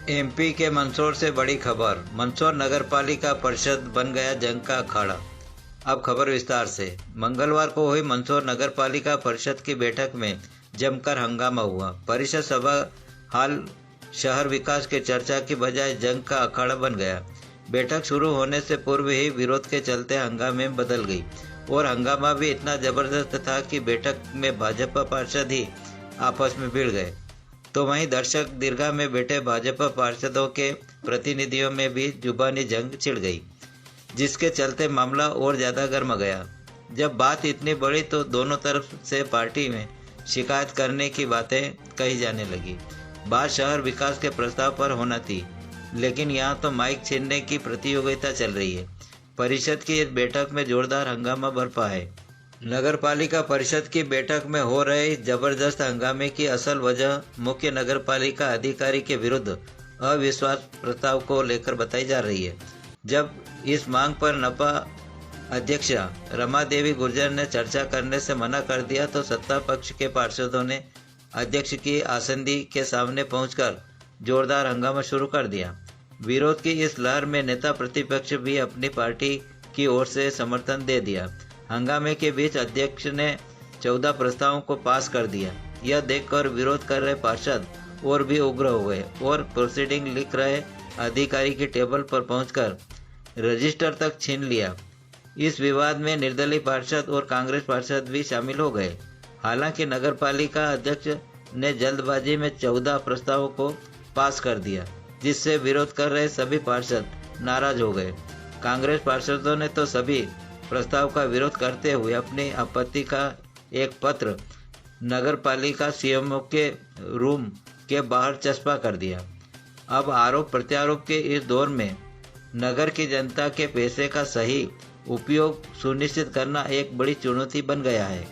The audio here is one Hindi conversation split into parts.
एमपी के मंदसौर से बड़ी खबर। मंदसौर नगरपालिका परिषद बन गया जंग का अखाड़ा। अब खबर विस्तार से। मंगलवार को हुई मंदसौर नगरपालिका परिषद की बैठक में जमकर हंगामा हुआ। परिषद सभा हाल शहर विकास के चर्चा की बजाय जंग का अखाड़ा बन गया। बैठक शुरू होने से पूर्व ही विरोध के चलते हंगामे में बदल गई और हंगामा भी इतना जबरदस्त था कि बैठक में भाजपा पार्षद ही आपस में भिड़ गए। तो वहीं दर्शक दीर्घा में बैठे भाजपा पार्षदों के प्रतिनिधियों में भी जुबानी जंग छिड़ गई, जिसके चलते मामला और ज्यादा गर्म गया। जब बात इतनी बड़ी तो दोनों तरफ से पार्टी में शिकायत करने की बातें कही जाने लगी। बात शहर विकास के प्रस्ताव पर होना थी, लेकिन यहाँ तो माइक छीनने की प्रतियोगिता चल रही है। परिषद की इस बैठक में जोरदार हंगामा बरपा है। नगरपालिका परिषद की बैठक में हो रहे जबरदस्त हंगामे की असल वजह मुख्य नगरपालिका अधिकारी के विरुद्ध अविश्वास प्रस्ताव को लेकर बताई जा रही है। जब इस मांग पर नपा अध्यक्ष रमा देवी गुर्जर ने चर्चा करने से मना कर दिया तो सत्ता पक्ष के पार्षदों ने अध्यक्ष की आसंदी के सामने पहुंचकर जोरदार हंगामा शुरू कर दिया। विरोध की इस लहर में नेता प्रतिपक्ष भी अपनी पार्टी की ओर से समर्थन दे दिया। हंगामे के बीच अध्यक्ष ने 14 प्रस्तावों को पास कर दिया। यह देखकर विरोध कर रहे पार्षद और भी उग्र हो गए और प्रोसीडिंग लिख रहे अधिकारी की टेबल पर पहुंचकर रजिस्टर तक छीन लिया। इस विवाद में निर्दलीय पार्षद और कांग्रेस पार्षद भी शामिल हो गए। हालांकि नगरपालिका अध्यक्ष ने जल्दबाजी में 14 प्रस्तावों को पास कर दिया, जिससे विरोध कर रहे सभी पार्षद नाराज हो गए। कांग्रेस पार्षदों ने तो सभी प्रस्ताव का विरोध करते हुए अपनी आपत्ति का एक पत्र नगरपालिका सीएमओ के रूम के बाहर चस्पा कर दिया। अब आरोप प्रत्यारोप के इस दौर में नगर की जनता के पैसे का सही उपयोग सुनिश्चित करना एक बड़ी चुनौती बन गया है।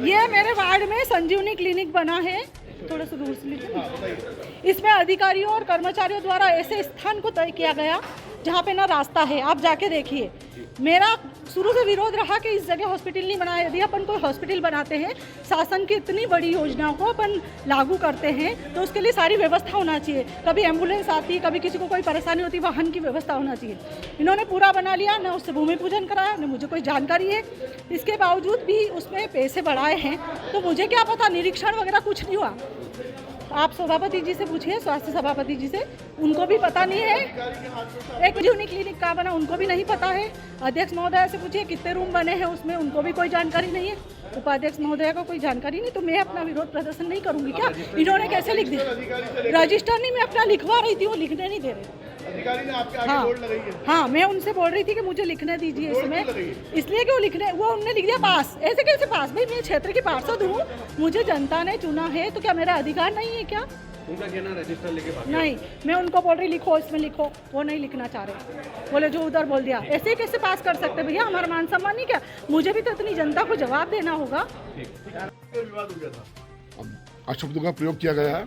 ये मेरे वार्ड में संजीवनी क्लिनिक बना है, थोड़ा सा दूर से लीजिए। इसमें अधिकारियों और कर्मचारियों द्वारा ऐसे स्थान को तय किया गया जहाँ पे ना रास्ता है। आप जाके देखिए। मेरा शुरू से विरोध रहा कि इस जगह हॉस्पिटल नहीं बनाया। यदि अपन कोई हॉस्पिटल बनाते हैं, शासन की इतनी बड़ी योजनाओं को अपन लागू करते हैं, तो उसके लिए सारी व्यवस्था होना चाहिए। कभी एम्बुलेंस आती, कभी किसी को कोई परेशानी होती, वाहन की व्यवस्था होना चाहिए। इन्होंने पूरा बना लिया, न उससे भूमि पूजन कराया, न मुझे कोई जानकारी है। इसके बावजूद भी उसमें पैसे बढ़ाए हैं, तो मुझे क्या पता, निरीक्षण वगैरह कुछ नहीं हुआ। आप सभापति जी से पूछिए, स्वास्थ्य सभापति जी से, उनको भी पता नहीं है। एक यूनिक क्लिनिक कहाँ बना, उनको भी नहीं पता है। अध्यक्ष महोदय से पूछिए कितने रूम बने हैं उसमें, उनको भी कोई जानकारी नहीं है। उपाध्यक्ष महोदय को कोई जानकारी नहीं, तो मैं अपना विरोध प्रदर्शन नहीं करूंगी क्या? इन्होंने कैसे लिख दिया? रजिस्टर नहीं, मैं अपना लिखवा रही थी, वो लिखने नहीं दे रहे। अधिकारी ने आपके आगे बोर्ड लगाई है? हाँ, मैं उनसे बोल रही थी कि मुझे लिखने दीजिए इसमें, इसलिए कि वो उन्होंने लिख दिया पास। ऐसे कैसे पास? भाई मैं क्षेत्र की पार्षद हूँ, मुझे जनता ने चुना है, तो क्या मेरा अधिकार नहीं है क्या? उनका कहना रजिस्टर लेके भाग नहीं, मैं उनको बोल रही लिखो, इसमें लिखो, वो नहीं लिखना चाह रहे। बोले जो उधर बोल दिया। ऐसे कैसे पास कर सकते भैया? हमारा मान सम्मान नहीं क्या? मुझे भी तो इतनी जनता को जवाब देना होगा। विवाद हो गया था। अशब्दों का प्रयोग किया गया है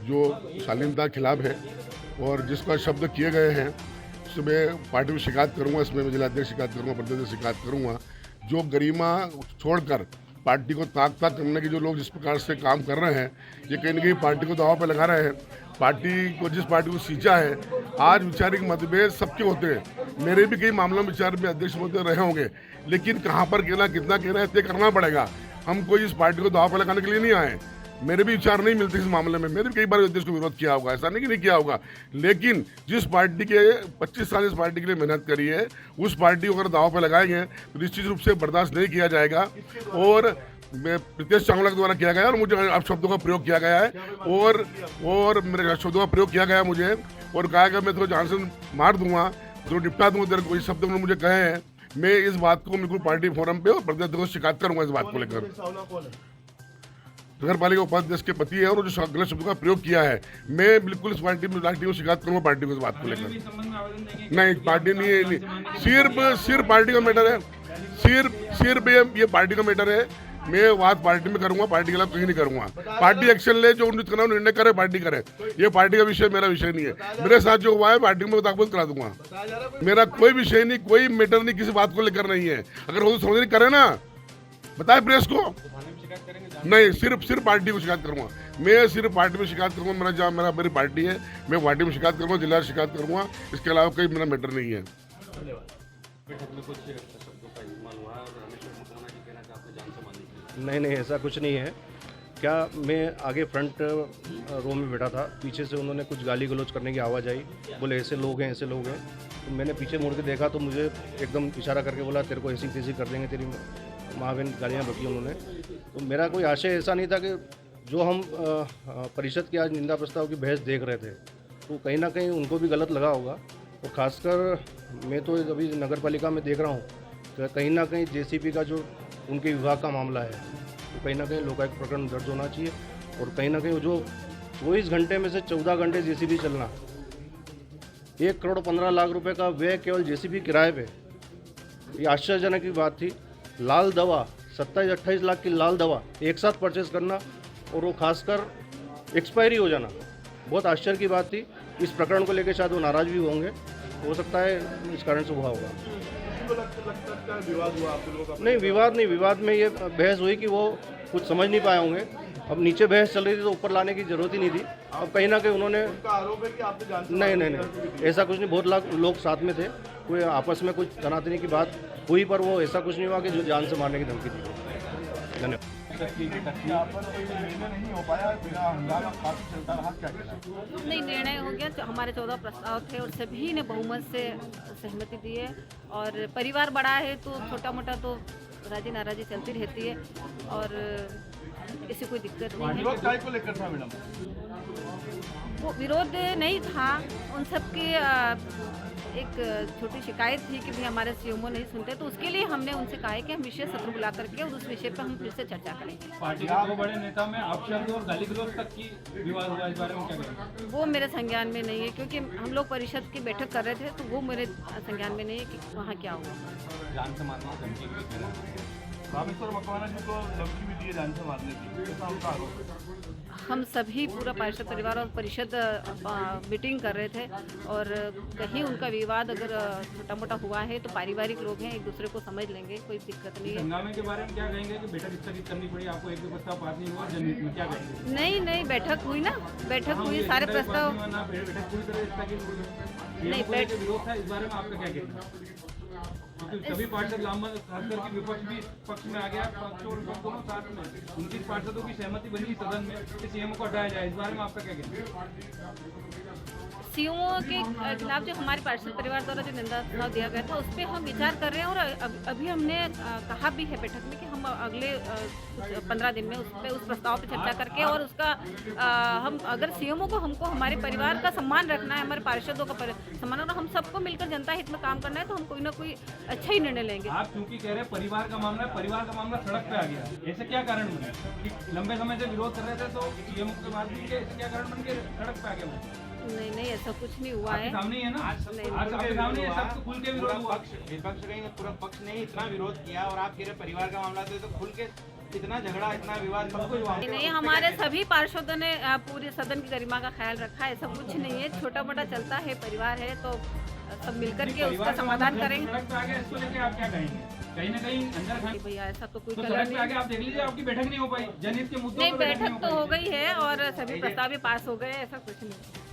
जो शालीनता के खिलाफ है, और जिस पर शब्द किए गए हैं उसमें मैं पार्टी में शिकायत करूंगा। इसमें मैं जिलाध्यक्ष शिकायत करूंगा, प्रदेश शिकायत करूंगा। जो गरिमा छोड़कर पार्टी को ताकता करने के जो लोग जिस प्रकार से काम कर रहे हैं, ये कहीं ना कहीं पार्टी को दबाव पर लगा रहे हैं। पार्टी को, जिस पार्टी को सींचा है, आज वैचारिक मतभेद सबके होते हैं। मेरे भी कई मामलों में विचार में अध्यक्ष महोदय रहे होंगे, लेकिन कहाँ पर कहना, कितना कहना है, तय करना पड़ेगा। हम कोई इस पार्टी को दबाव पर लगाने के लिए नहीं आए। मेरे भी विचार नहीं मिलते इस मामले में। मैंने भी कई बार अध्यक्ष को विरोध किया होगा, ऐसा नहीं कि नहीं किया होगा, लेकिन जिस पार्टी के 25 साल इस पार्टी के लिए मेहनत करी है, उस पार्टी को अगर दाव पे लगाएंगे तो निश्चित रूप से बर्दाश्त नहीं किया जाएगा। और मैं प्रीतेश चावला के द्वारा किया गया और मुझे अपशब्दों का प्रयोग किया गया है और मेरे शब्दों का प्रयोग किया गया मुझे और कहा कि मैं तो जान से मार दूंगा, तो निपटा दूंगा तेरे को। इस शब्द में मुझे कहे हैं। मैं इस बात को बिल्कुल पार्टी फोरम पे और प्रदेश को शिकायत करूंगा इस बात को लेकर। नगर पालिका उपाध्यक्ष के पति है और जो गलत शब्दों का प्रयोग किया है, मैं बिल्कुल इस पार्टी को शिकायत करूंगा पार्टी को इस बात को लेकर। नहीं, पार्टी नहीं है, सिर्फ पार्टी का मैटर है, सिर्फ ये पार्टी का मैटर है। मैं बात पार्टी में करूंगा, पार्टी के खिलाफ कहीं नहीं करूंगा। पार्टी एक्शन ले, जो उन्नीत करना निर्णय करे, पार्टी करे। ये पार्टी का विषय, मेरा विषय नहीं है। मेरे साथ जो हुआ है पार्टी में मुताबिक करा दूंगा। मेरा कोई विषय नहीं, कोई मैटर नहीं, किसी बात को लेकर नहीं है। अगर वो समझ नहीं करे ना, बताए प्रेस को। नहीं, सिर्फ पार्टी को शिकायत करूंगा। मैं सिर्फ पार्टी में शिकायत करूंगा। मेरी पार्टी है, मैं पार्टी में शिकायत करूंगा, जिला शिकायत करूंगा। इसके अलावा कोई मेरा मैटर नहीं है। नहीं, ऐसा कुछ नहीं है। क्या मैं आगे फ्रंट रो में बैठा था, पीछे से उन्होंने कुछ गाली गलौज करने की आवाज़ आई, बोले ऐसे लोग हैं। तो मैंने पीछे मुड़ के देखा तो मुझे एकदम इशारा करके बोला तेरे को ऐसी तैसी कर देंगे, तेरी माँ बहन गालियाँ बकी उन्होंने। तो मेरा कोई आशय ऐसा नहीं था कि जो हम परिषद की आज निंदा प्रस्ताव की बहस देख रहे थे, तो कहीं ना कहीं उनको भी गलत लगा होगा। और ख़ासकर मैं तो अभी नगर पालिका में देख रहा हूँ कि कहीं ना कहीं JCP का जो उनके विभाग का मामला है, तो कहीं ना कहीं लोकायुक्त प्रकरण दर्ज होना चाहिए। और कहीं ना कहीं जो 24 घंटे में से 14 घंटे JCP चलना, 1 करोड़ 15 लाख रुपए का व्यय केवल JCP किराए पे, ये आश्चर्यजनक की बात थी। लाल दवा 27-28 लाख की लाल दवा एक साथ परचेज करना और वो खासकर एक्सपायरी हो जाना, बहुत आश्चर्य की बात थी। इस प्रकरण को लेकर शायद वो नाराज भी होंगे, हो सकता है इस कारण से हुआ होगा। विवाद हुआ आप लोगों का? नहीं, विवाद में ये बहस हुई कि वो कुछ समझ नहीं पाए होंगे। अब नीचे बहस चल रही थी तो ऊपर लाने की जरूरत ही नहीं थी। अब कहीं ना कहीं उन्होंने, उनका आरोप है कि आपने जान से नहीं, ऐसा कुछ नहीं। बहुत लोग साथ में थे, कोई आपस में कुछ तनातनी की बात हुई, पर वो ऐसा कुछ नहीं हुआ कि जो जान से मारने की धमकी दी। धन्यवाद। नहीं हो पाया, बिना हंगामा काफी चलता रहा, क्या कहना? नहीं, निर्णय हो गया। हमारे 14 प्रस्ताव थे और सभी ने बहुमत से सहमति दी है। और परिवार बड़ा है तो छोटा मोटा तो राजी नाराजी चलती रहती है और इससे कोई दिक्कत नहीं है। विरोध काय को लेकर था मैडम? वो विरोध नहीं था, उन सब की एक छोटी शिकायत थी कि भाई हमारे सीएमओ नहीं सुनते, तो उसके लिए हमने उनसे कहा है कि हम विशेष सत्र बुला करके उस विषय पर हम फिर से चर्चा करेंगे। पार्टी के 2 बड़े नेता में अपशब्द और गाली गलौज तक की विवाद हुआ, इस बारे में क्या कहेंगे? वो मेरे संज्ञान में नहीं है, क्योंकि हम लोग परिषद की बैठक कर रहे थे, तो वो मेरे संज्ञान में नहीं है कि वहाँ क्या हुआ। जान से मारने की धमकी भी रामेश्वर मकवाना जी को धमकी भी दी है जान से मारने की, ऐसा उनका आरोप है। हम सभी पूरा पार्षद परिवार और परिषद मीटिंग कर रहे थे और कहीं उनका विवाद अगर छोटा मोटा हुआ है तो पारिवारिक लोग हैं, एक दूसरे को समझ लेंगे, कोई दिक्कत नहीं है। हंगामे के बारे में क्या कहेंगे कि बैठक स्थगित करनी पड़ी आपको, एक भी प्रस्ताव पास नहीं हुआ, जनहित में क्या कहेंगे? नहीं, बैठक हुई ना, बैठक हुई, सारे प्रस्ताव बैठक पूरी तरह स्थगित हुई। नहीं, विरोध था, इस बारे में आपका क्या कहना है? क्योंकि सभी पार्षद खासकर की विपक्ष भी पक्ष में आ गया, पक्ष और विपक्ष दोनों साथ में 29 पार्षदों की सहमति बनी सदन में कि सीएम को हटाया जाए, इस बारे में आपका क्या कहना है? सीएमओ के खिलाफ जो हमारे पार्षद परिवार द्वारा जो निंदा प्रस्ताव दिया गया था उस पर हम विचार कर रहे हैं और अभी हमने कहा भी है बैठक में कि हम अगले 15 दिन में उस प्रस्ताव पर चर्चा करके और उसका हम अगर सीएमओ को हमको हमारे परिवार का सम्मान रखना है, हमारे पार्षदों का सम्मान, और हम सबको मिलकर जनता हित में काम करना है, तो हम कोई ना कोई अच्छा ही निर्णय लेंगे। आप क्योंकि कह रहे हैं परिवार का मामला है, परिवार का मामला सड़क पे आ गया, ऐसे क्या कारण बने कि लंबे समय से विरोध कर रहे थे तो सीएम के बाद भी ऐसे क्या कारण बन के सड़क पे आ गया? नहीं, ऐसा कुछ नहीं हुआ है। सामने है ना, आज सबके सामने सब खुल के विरोध हुआ। विपक्ष कहेंगे पूरा पक्ष ने इतना विरोध किया और आप कह रहे परिवार का मामला तो खुल के इतना झगड़ा, इतना विवाद सबको हुआ। नहीं, हमारे सभी पार्षदों ने पूरे सदन की गरिमा का ख्याल रखा है, ऐसा कुछ नहीं है, छोटा मोटा चलता है, परिवार है तो सब मिलकर के उसका समाधान करेंगे। इसको लेके आप क्या कहेंगे? कहीं ना कहीं अंदर खान भैया ऐसा तो कोई सड़क पे आगे आप देख लीजिए, आपकी बैठक नहीं हो पाई, जनहित के मुद्दों नहीं, पर बैठक तो हो गई है और सभी प्रस्ताव भी पास हो गए, ऐसा कुछ नहीं।